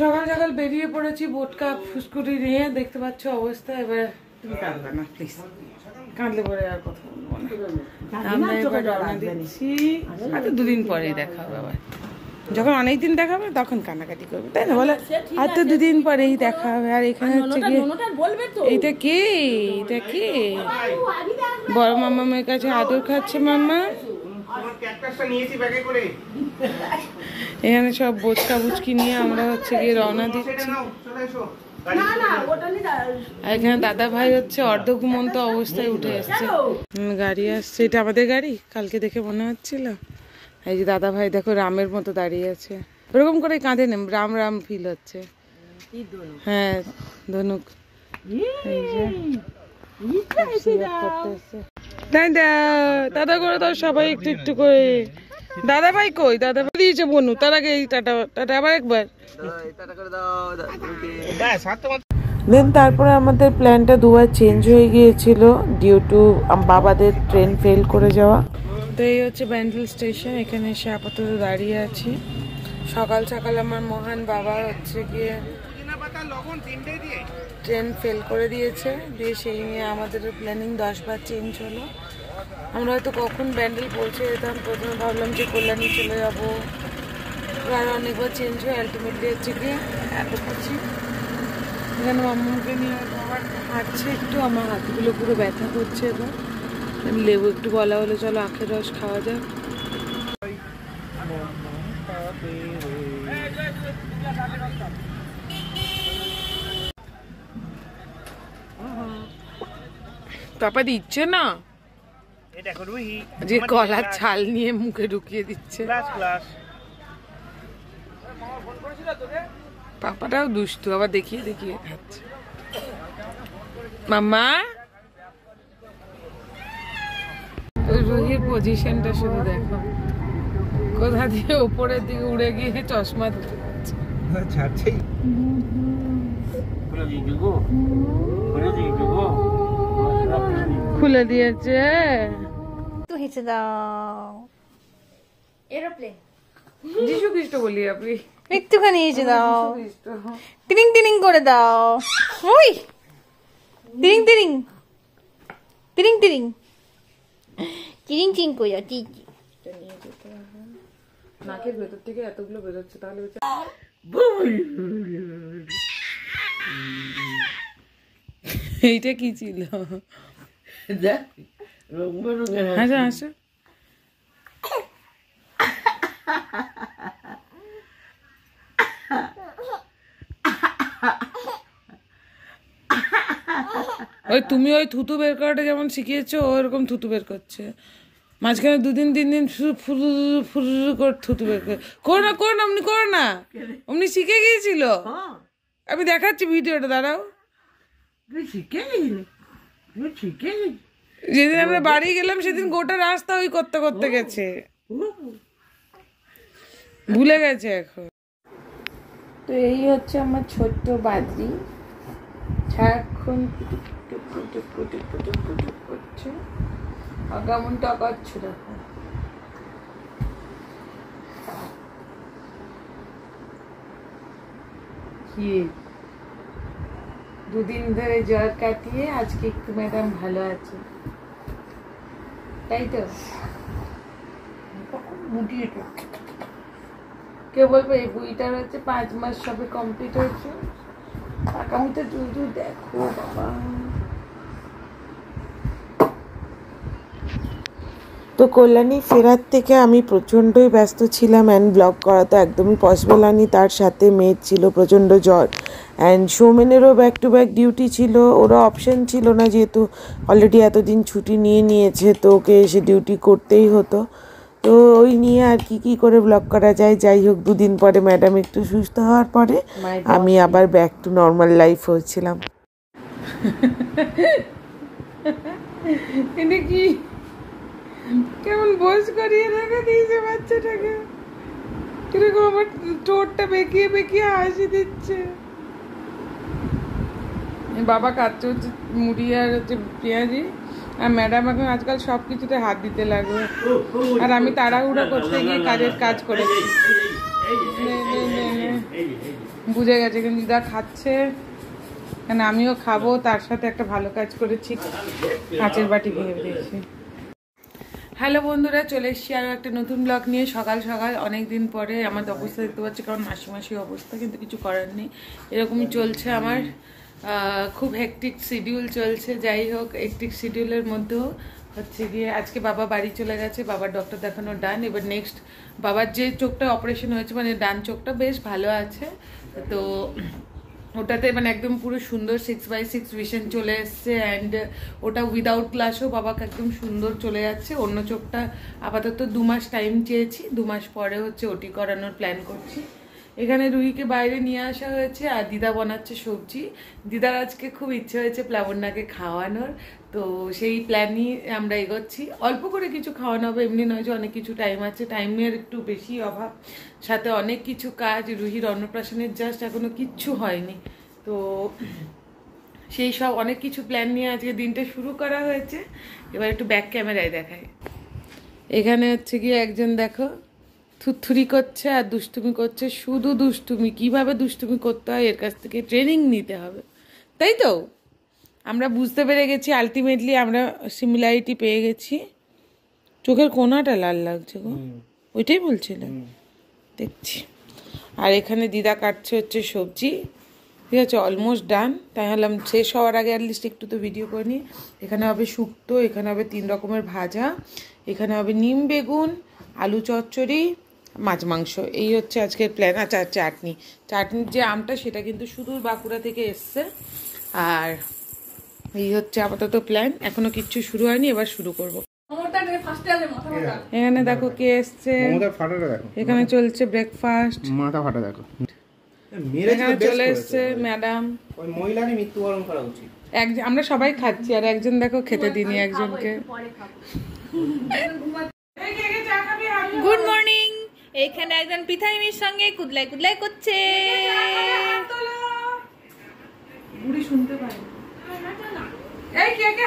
সকাল সকাল বেরিয়ে পড়েছি বোটকা ফুসকুটি নিয়ে, দেখতে পাচ্ছ অবস্থা। এবার তুমি কাঁদবে না প্লিজ, কাঁদলে পরে আর কথা বলবো না। আমরা এবার রওনা দিচ্ছি, হয়তো দুদিন পরেই দেখা হবে। আবার যখন অনেকদিন দেখা হবে তখন কান্নাকাটি করবে, তাই না বলো? আর তো দুদিন পরেই দেখা হবে। আর এখানে হচ্ছে কি, এইটা কে? এটা কে? বড় মামামের কাছে আদর খাচ্ছে মাম্মা। এখানে সব বোচকা বুচকি নিয়ে আমরা হচ্ছে গিয়ে রওনা দিচ্ছি। এখানে দাদা ভাই হচ্ছে অর্ধ ঘুমন্ত অবস্থায় উঠে এসছে। গাড়ি আসছে, এটা আমাদের গাড়ি, কালকে দেখে মনে হচ্ছিল। এই যে দাদা ভাই দেখো রামের মতো দাঁড়িয়ে আছে, ওরকম করে কাঁধে নেম, রাম রাম ফিল হচ্ছে। হ্যাঁ ধনুক। দাদা করে দাও সবাই একটু একটু করে। দাদা ভাই কই? দাদা ভাই দিয়েছে বনু, তার আগে টাটা টাটা আবার একবার। দেন তারপরে আমাদের প্ল্যানটা দুবার চেঞ্জ হয়ে গিয়েছিল ডিউ টু বাবাদের ট্রেন ফেল করে যাওয়া। তো এই হচ্ছে ব্যান্ডেল স্টেশন, এখানে এসে আপাতত দাঁড়িয়ে আছি। সকাল সকাল আমার মহান বাবা হচ্ছে গিয়ে ট্রেন ফেল করে দিয়েছে, দিয়ে সেই নিয়ে আমাদের প্ল্যানিং 10 বার চেঞ্জ হলো। আমরা হয়তো কখন ব্যান্ডেল পৌঁছে যেতাম, প্রথমে ভাবলাম যে কল্যাণী চলে যাবো, আর অনেকবার চেঞ্জ হয়ে আলটিমেটলি হচ্ছে গিয়ে এত কিছু। এখানে মাম্মাকে নিয়ে আমার হাঁটছে একটু, আমার হাতগুলো পুরো ব্যথা করছে। এবার লেবু একটু বলা হলো চলো আখের রস খাওয়া যাক। পাপা দিচ্ছে না যে কলার ছাল নিয়ে মুখে ঢুকিয়ে দিচ্ছে। পাপাটাও দুষ্টু, আবার দেখিয়ে দেখিয়ে খাচ্ছে। মাম্মা রুহির পজিশনটা শুধু দেখো, কোথা দিয়ে উপরের দিকে উড়ে গিয়ে চশমা খুলে দিয়েছে। তো হেসে দাও, এরোপ্লেন যিশু খ্রিস্ট বলি আপনি, একটুখানি হেসে দাও, টিরিং টিরিং করে দাও। ওই টিরিং টিরিং টিরিং টিরিং টিরিং টিরিং করে দাও। টিকি নাকের ভেতর থেকে এতগুলো বেরোচ্ছে, তাহলে এইটা কি ছিল? হাসো হাসো। ওই তুমি ওই থুতু বের করাটা যেমন শিখিয়েছো, ওরকম থুতু বের করছে। মাঝখানে 2 দিন 3 দিন ফুল ফুল করে থুতু বের করে। করো না করো না, অমনি করো না, অমনি শিখে গিয়েছিল। আমি দেখাচ্ছি ভিডিওটা, দাঁড়াও। যেদিন আমরা বাড়ি গেলাম সেদিন গোটা রাস্তা ওই করতে করতে গেছে, ভুলে গেছে এখন। তো এই হচ্ছে আমার ছোট্ট বাদরি, সারাক্ষণ পুটুক পুটুক পুটুক পুটুক পুটুক পুটুক করছে। কেমন টাকাচ্ছে দেখো। কি 2 দিন ধরে জ্বর কাটিয়ে আজকে একটু ম্যাডাম ভালো আছে, তাই তো? কে বলবো এই বইটার হচ্ছে 5 মাস সবে কমপ্লিট হয়েছে। আকাউন্টে তুই দেখো বাবা। তো কল্যাণী ফেরার থেকে আমি প্রচণ্ডই ব্যস্ত ছিলাম, অ্যান্ড ব্লগ করা তো একদমই পসিবল হয়নি। তার সাথে মেয়ের ছিল প্রচণ্ড জ্বর, অ্যান্ড সৌমেনেরও ব্যাক টু ব্যাক ডিউটি ছিল। ওরা অপশন ছিল না, যেহেতু অলরেডি এতদিন ছুটি নিয়েছে, তো ওকে এসে ডিউটি করতেই হতো। তো ওই নিয়ে আর কি করে ব্লগ করা যায়। যাই হোক 2 দিন পরে ম্যাডাম একটু সুস্থ হওয়ার পরে আমি আবার ব্যাক টু নর্মাল লাইফ হচ্ছিলাম। এটা কি কেমন বস করিয়ে রেখে দিয়েছে বাচ্চাটাকে, কিরকম আমার ঠোঁটটা বেঁকিয়ে বেঁকিয়ে হাসি দিচ্ছে। বাবা কাটছে হচ্ছে মুড়ি আর হচ্ছে পেঁয়াজি, আর ম্যাডাম এখন আজকাল সব কিছুতে হাত দিতে লাগবে, আর আমি তাড়াহুড়ো করতে গিয়ে কাজ করেছি। বুঝে গেছে, কিন্তু দিদা খাচ্ছে, কেন আমিও খাবো, তার সাথে একটা ভালো কাজ করেছি, কাঁচের বাটি ভেঙে দিয়েছি। হ্যালো বন্ধুরা, চলে এসেছি আরও একটা নতুন ব্লগ নিয়ে। সকাল সকাল অনেক দিন পরে আমার অবস্থা দেখতে পাচ্ছি, কারণ মাসি অবস্থা, কিন্তু কিছু করার নেই, এরকমই চলছে আমার। খুব হেকটিক শিডিউল চলছে। যাই হোক, হেকটিক শিডিউলের মধ্যেও হচ্ছে গিয়ে আজকে বাবা বাড়ি চলে গেছে, বাবার ডক্টর দেখানো ডান। এবার নেক্সট বাবার যে চোখটা অপারেশন হয়েছে, মানে ডান চোখটা বেশ ভালো আছে, তো ওটাতে মানে একদম পুরো সুন্দর 6/6 ভিশন চলে এসছে, অ্যান্ড ওটা উইদাউট গ্লাসও বাবাকে একদম সুন্দর চলে যাচ্ছে। অন্য চোখটা আপাতত 2 মাস টাইম চেয়েছি, 2 মাস পরে হচ্ছে ওটি করানোর প্ল্যান করছি। এখানে রুহিকে বাইরে নিয়ে আসা হয়েছে, আর দিদা বানাচ্ছে সবজি। দিদার আজকে খুব ইচ্ছে হয়েছে প্লাবন্যাকে খাওয়ানোর, তো সেই প্ল্যানই আমরা এগোচ্ছি। অল্প করে কিছু খাওয়ানো হবে, এমনি নয় যে অনেক কিছু টাইম আছে, টাইমের একটু বেশি অভাব, সাথে অনেক কিছু কাজ। রুহির অন্নপ্রাশনের জাস্ট এখনো কিচ্ছু হয়নি, তো সেই সব অনেক কিছু প্ল্যান নিয়ে আজকে দিনটা শুরু করা হয়েছে। এবার একটু ব্যাক ক্যামেরায় দেখায়। এখানে হচ্ছে গিয়ে একজন দেখো থুরথুরি করছে আর দুষ্টুমি করছে, শুধু দুষ্টুমি। কিভাবে দুষ্টুমি করতে হয় এর কাছ থেকে ট্রেনিং নিতে হবে, তাই তো? আমরা বুঝতে পেরে গেছি, আলটিমেটলি আমরা সিমিলারিটি পেয়ে গেছি। চোখের কোনাটা লাল লাগছে গো, ওইটাই বলছিলেন, দেখছি। আর এখানে দিদা কাটছে হচ্ছে সবজি, ঠিক আছে, অলমোস্ট ডান। তাই হলাম শেষ হওয়ার আগে অ্যাটলিস্ট একটু তো ভিডিও করে নিই। এখানে হবে শুক্তো, এখানে হবে 3 রকমের ভাজা, এখানে হবে নিম বেগুন, আলু চচ্চড়ি, মাছ মাংস। এই হচ্ছে আজকের প্ল্যান। আচ্ছা, চাটনির যে আমটা সেটা কিন্তু সুদূর বাঁকুড়া থেকে এসছে। আর এই হচ্ছে আপাতত প্ল্যান, এখনো কিচ্ছু শুরু হয়নি, এবার শুরু করব। এখানে দেখো কে এসছে, এখানে চলছে ব্রেকফাস্ট, মাথা ফাটা দেখো। এখানে চলে এসছে ম্যাডাম। মহিলারই মৃত্যুবরণ করা উচিত। আমরা সবাই খাচ্ছি, আর একজন দেখো খেতে দিনি একজনকে। Good morning. এখানে একজন পৃথাইমির সঙ্গে কুদলাই কুদলাই করছে। বুড়ি শুনতে পাই। এই কে কে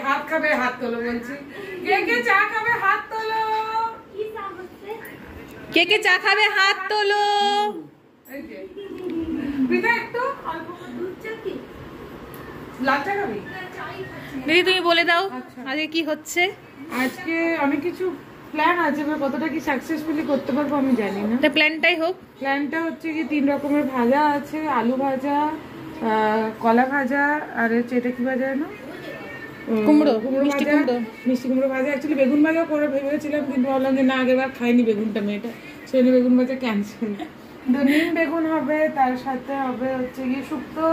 হাত খাবে, হাত তোলো বলছি। কে কে চা খাবে, হাত তোলো। কে কে চা খাবে, হাত তোলো। এই যে পিতা একটু অল্প দুধ চা কি লাল চা খাবি? দিদি তুমি বলে দাও আজকে কি হচ্ছে। আজকে অনেক কিছু প্ল্যান আছে, এবার কতটা কি সাকসেসফুলি করতে পারবো আমি জানি না। তা প্ল্যানটাই হোক। প্ল্যানটা হচ্ছে কি 3 রকমের ভাজা আছে, আলু ভাজা, কলা ভাজা, আর হচ্ছে এটা কি ভাজা না, কুমড়ো, মিষ্টি কুমড়ো, মিষ্টি কুমড়ো ভাজা। অ্যাকচুয়ালি বেগুন ভাজা করে ভেবেছিলাম, কিন্তু ভাবলাম যে না, আগেরবার খাইনি বেগুনটা মেয়েটা, সেজন্য বেগুন ভাজা ক্যান্সেল। নিম বেগুন হবে, তার সাথে হবে হচ্ছে গিয়ে শুক্তো,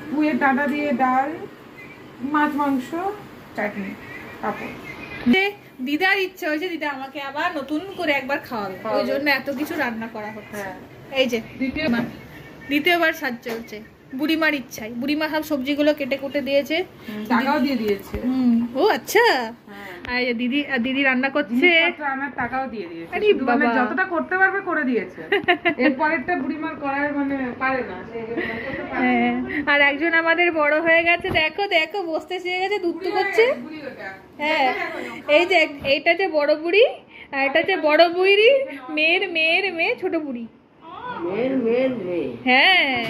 পুঁয়ের ডাঁটা দিয়ে ডাল, মাছ মাংস, চাটনি, পাপড়। দিদার ইচ্ছা হয়েছে, দিদা আমাকে আবার নতুন করে একবার খাওয়াবে, ওই জন্য এত কিছু রান্না করা হচ্ছে। এই যে দ্বিতীয়বার সাজ চলছে বুড়িমার ইচ্ছায়। বুড়িমা সব সবজিগুলো কেটে কুটে দিয়েছে, টাকাও দিয়ে দিয়েছে। ও আচ্ছা। আর দিদি রান্না করছে, রান্নার টাকাও দিয়ে দিয়েছে, মানে যতটা করতে পারবে করে দিয়েছে। এরপরেরটা বুড়িমার করার মানে পারে না। আর একজন আমাদের বড় হয়ে গেছে, দেখো দেখো বসতে শিখে গেছে, দুধ করছে। হ্যাঁ, এই যে এইটা যে বড় বুড়ি, আর এটা যে বড় বুড়ি মেয়ের মেয়ে ছোট বুড়ি। হ্যাঁ,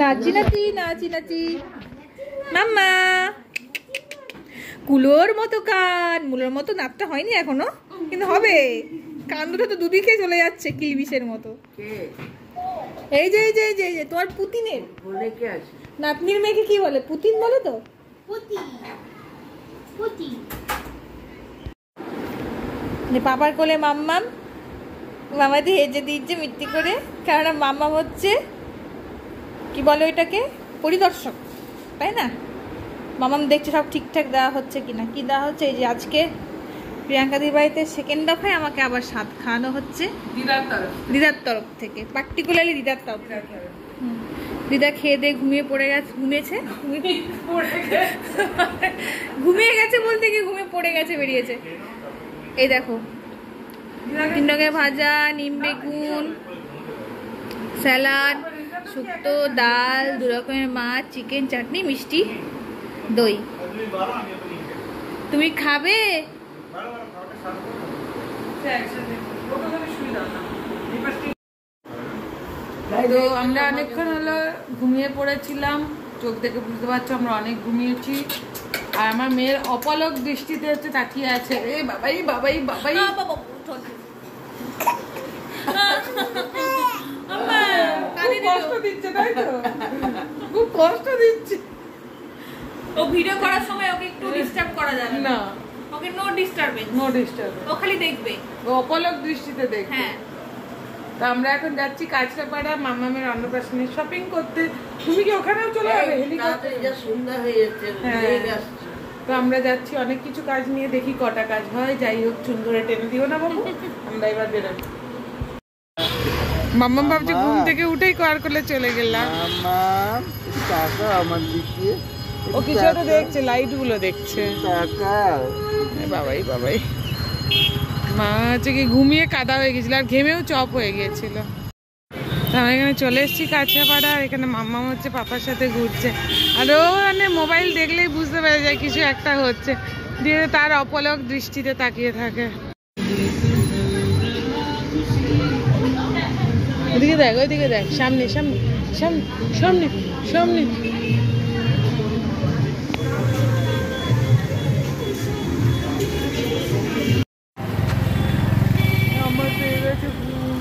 নাচি মাম্মা। কুলোর মতো কান, মুলোর মতো নাপটা হয়নি এখনো, কিন্তু হবে। কান দুটো তো দুদিকে চলে যাচ্ছে কিলবিশের মতো। এই যে তোমার পুতিনের নাতনির মেয়েকে কি বলে, পুতিন বলে তো। পাপার কোলে মাম্মাম, মামাদি হেজে দিচ্ছে মিথ্যে করে, কেননা মাম্মাম হচ্ছে কি বলে ওইটাকে, পরিদর্শক, তাই না? মামাম দেখছে সব ঠিকঠাক দেওয়া হচ্ছে কিনা। কি দেওয়া হচ্ছে, এই যে আজকে প্রিয়াঙ্কা দিদির বাড়িতে সেকেন্ড দফায় আমাকে আবার স্বাদ খাওয়ানো হচ্ছে দিদার তরফ থেকে, পার্টিকুলারলি দিদার তরফ থেকে। দিদা খেয়ে দিয়ে ঘুমিয়ে গেছে বলতে কি, ঘুমিয়ে পড়ে গেছে, বেরিয়েছে। এই দেখো 3 রকমের ভাজা, নিম বেগুন, স্যালাড, শুক্তো, ডাল, 2 রকমের মাছ, চিকেন, চাটনি, মিষ্টি, দই। তুমি খাবে? তো আমরা অনেকক্ষণ হলো ঘুমিয়ে পড়েছিলাম, চোখ থেকে বুঝতে পারছো আমরা অনেক ঘুমিয়েছি। আর আমার মেয়ের অপলক দৃষ্টিতে হচ্ছে তাকিয়ে আছে, এ বাবাই বাবাই বাবাই। খুব কষ্ট দিচ্ছে তাই তো, খুব কষ্ট দিচ্ছে। ও ভিডিও করার সময় ওকে একটু ডিস্টার্ব করা যাবে না, okay no disturbance, no disturb, ও খালি দেখবে। ও অপলক দৃষ্টিতে দেখ। হ্যাঁ, তো আমরা এখন যাচ্ছি কাঁচরাপাড়া মামামের অন্নপ্রাশনের শপিং করতে। তুমি কি ওখানেও চলে যাবে? হ্যাঁ, তো আমরা যাচ্ছি, অনেক কিছু কাজ নিয়ে, দেখি কটা কাজ হয়। যাই হোক, চুন ধরে টেনে দিও না বাবু। আমরা এবার বেরোবো। মাম্মাম ভাবছি ঘুম থেকে উঠেই কার করলে চলে গেলাম। ও কিছু একটা দেখছে, লাইট গুলো দেখছে। বাবাই বাবাই, মা হচ্ছে কি ঘুমিয়ে কাদা হয়ে গেছিল আর ঘেমেও চপ হয়ে গিয়েছিল। আমরা এখানে চলে এসেছি কাঁচরাপাড়া। এখানে মাম্মা হচ্ছে পাপার সাথে ঘুরছে, আর ও মানে মোবাইল দেখলেই বুঝতে পেরে যায় কিছু একটা হচ্ছে, দিয়ে তার অপলক দৃষ্টিতে তাকিয়ে থাকে। ওদিকে দেখ, ওইদিকে দেখ, সামনে সামনে সামনে সামনে সামনে। আমার পেয়ে গেছে ঘুম।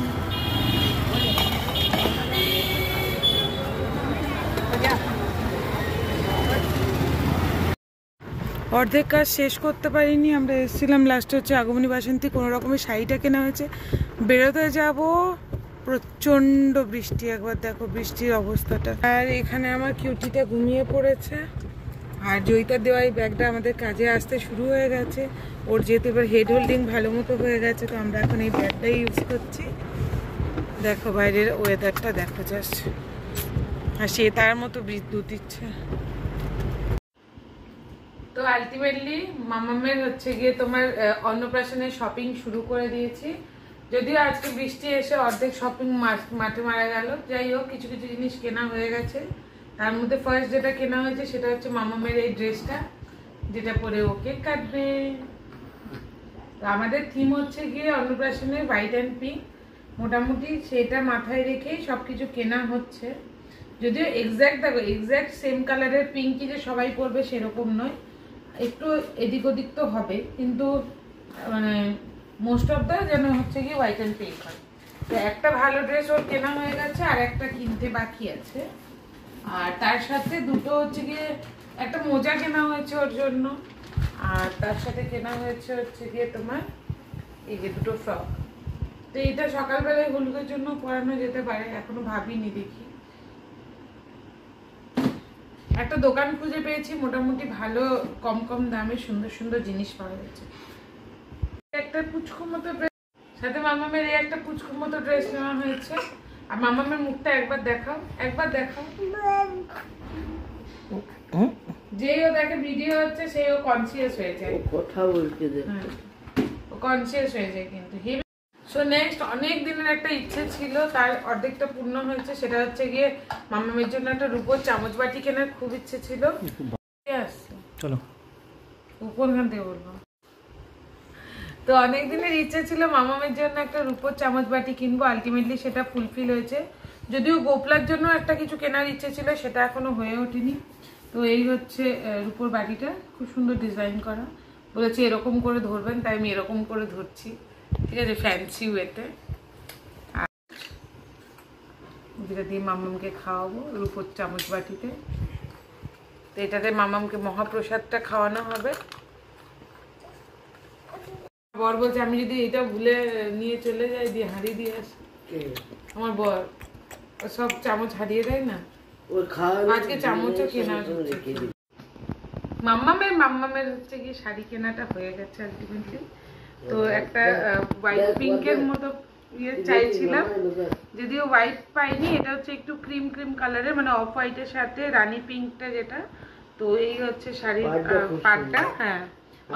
অর্ধেক কাজ শেষ করতে পারিনি। আমরা এসেছিলাম লাস্টে হচ্ছে আগমনী বাসন্তী, কোনো রকমের শাড়িটা কেনা হয়েছে। বেরোতে যাব, প্রচণ্ড বৃষ্টি, একবার দেখো বৃষ্টির অবস্থাটা। আর এখানে আমার কিউটিটা ঘুমিয়ে পড়েছে, আর জয়িতার দেওয়া এই ব্যাগটা আমাদের কাজে আসতে শুরু হয়ে গেছে। ওর যেহেতু এবার হেড হোল্ডিং ভালো মতো হয়ে গেছে, তো আমরা এখন এই ব্যাগটাই ইউজ করছি। দেখো বাইরের ওয়েদারটা দেখো জাস্ট, আর সে তার মতো বিদ্যুৎ দিচ্ছে। তো আলটিমেটলি মামামের হচ্ছে গিয়ে তোমার অন্নপ্রাশনের শপিং শুরু করে দিয়েছি। যদিও আজকে বৃষ্টি এসে অর্ধেক শপিং মাঠে মারা গেল। যাই হোক, কিছু কিছু জিনিস কেনা হয়ে গেছে। তার মধ্যে ফার্স্ট যেটা কেনা হয়েছে সেটা হচ্ছে মামামের এই ড্রেসটা, যেটা পরে ও কেক কাটবে। তো আমাদের থিম হচ্ছে গিয়ে অন্নপ্রাশনের হোয়াইট অ্যান্ড পিঙ্ক, মোটামুটি সেটা মাথায় রেখেই সবকিছু কেনা হচ্ছে। যদিও এক্স্যাক্ট দেখো, এক্স্যাক্ট সেম কালারের পিঙ্কই যে সবাই পরবে সেরকম নয়, একটু এদিক ওদিক তো হবে, কিন্তু মানে মোস্ট অফ দ্য যেন হচ্ছে গিয়ে হোয়াইট অ্যান্ড পিঙ্ক হয়। তো একটা ভালো ড্রেস ওর কেনা হয়ে গেছে, আর একটা কিনতে বাকি আছে। আর তার সাথে দুটো হচ্ছে গিয়ে একটা মোজা কেনা হয়েছে ওর জন্য, আর তার সাথে কেনা হয়েছে হচ্ছে গিয়ে তোমার এই যে দুটো ফ্রক। তো এটা সকালবেলায় হলুদের জন্য পরানো যেতে পারে, এখনো ভাবিনি, দেখি। একটা দোকান খুঁজে পেয়েছি মোটামুটি ভালো, কম কম দামে সুন্দর সুন্দর জিনিস পাওয়া যাচ্ছে। একটা পুচকু মতো ড্রেস, সাথে মামামের এই একটা পুচকু মতো ড্রেস নেওয়া হয়েছে। আর মামামের মুখটা একবার দেখাও, একবার দেখাও। যেই ও দেখে ভিডিও হচ্ছে সেই ও কনসিয়াস হয়ে যায়, কথা বলতে দে, ও কনসিয়াস হয়ে যায় কিন্তু। সো নেক্সট, অনেক দিনের একটা ইচ্ছে ছিল, তার অর্ধেকটা পূর্ণ হয়েছে। সেটা হচ্ছে গিয়ে মামামের জন্য একটা রূপোর চামচ বাটি কেনার খুব ইচ্ছে ছিল। চলো কোনখান থেকে বলবো। তো অনেক দিনের ইচ্ছে ছিল মামামের জন্য একটা রূপোর চামচ বাটি কিনবো, আলটিমেটলি সেটা ফুলফিল হয়েছে। যদিও গোপলার জন্য একটা কিছু কেনার ইচ্ছে ছিল, সেটা এখনো হয়ে ওঠেনি। তো এই হচ্ছে রূপোর বাটিটা, খুব সুন্দর ডিজাইন করা। বলেছে এরকম করে ধরবেন, তাই আমি এরকম করে ধরছি, ঠিক আছে, ফ্যান্সি ওয়েতে। আর যেটা দিয়ে মামামকে খাওয়াবো রূপোর চামচ বাটিতে। তো এটাতে মামামকে মহাপ্রসাদটা খাওয়ানো হবে। বর বলছে আমি যদি এটা ভুলে নিয়ে চলে যাই, দিয়ে হারিয়ে দিয়ে আসি। আমার বর সব চামচ হারিয়ে দেয় না, আজকে চামচও কেনা হচ্ছে। মাম্মামের হচ্ছে কি শাড়ি কেনাটা হয়ে গেছে আলটিমেটলি। তো একটা হোয়াইট পিঙ্কের মতো ইয়ে চাইছিলাম, যদিও হোয়াইট পাইনি, এটা হচ্ছে একটু ক্রিম ক্রিম কালারের, মানে অফ হোয়াইটের সাথে রানী পিঙ্কটা যেটা। তো এই হচ্ছে শাড়ির পাড়টা। হ্যাঁ,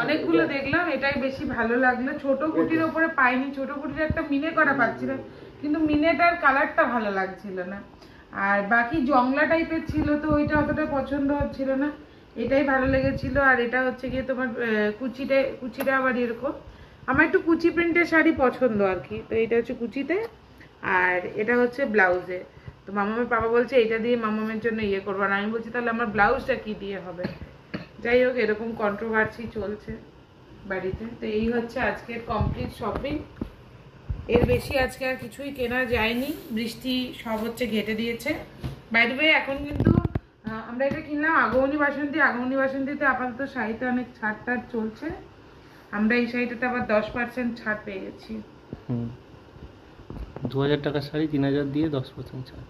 অনেকগুলো দেখলাম, এটাই বেশি ভালো লাগলো। ছোট কুটির ওপরে পাইনি, ছোট কুটির একটা মিনে করা পাচ্ছিলাম, কিন্তু মিনেটার কালারটা ভালো লাগছিল না। আর বাকি জংলা টাইপের ছিল, তো ওইটা অতটা পছন্দ হচ্ছিল না, এটাই ভালো লেগেছিল। আর এটা হচ্ছে গিয়ে তোমার কুচিটা আবার এরকম, আমার একটু কুচি প্রিন্টের শাড়ি পছন্দ আর কি। তো এটা হচ্ছে কুচিতে, আর এটা হচ্ছে ব্লাউজে। তো মামামের বাবা বলছে এটা দিয়ে মামামের জন্য ইয়ে করবো, আর আমি বলছি তাহলে আমার ব্লাউজটা কি দিয়ে হবে। যাই হোক, এরকম কন্ট্রোভার্সি চলছে বাড়িতে। তো এই হচ্ছে আজকের কমপ্লিট শপিং। এর বেশি আজকে আর কিছুই কেনা যায়নি, বৃষ্টি সব হচ্ছে ঘেটে দিয়েছে। বাই দ্য ওয়ে, এখন কিন্তু আমরা এটা কিনলাম আগমনী বাসন্তী। আগমনী বাসন্তীতে আপাতত শাড়িতে অনেক ছাড় টাড় চলছে। আমরা এই শাড়িটাতে আবার 10% ছাড় পেয়ে গেছি। 2000 টাকার শাড়ি 3000 দিয়ে 10% ছাড়।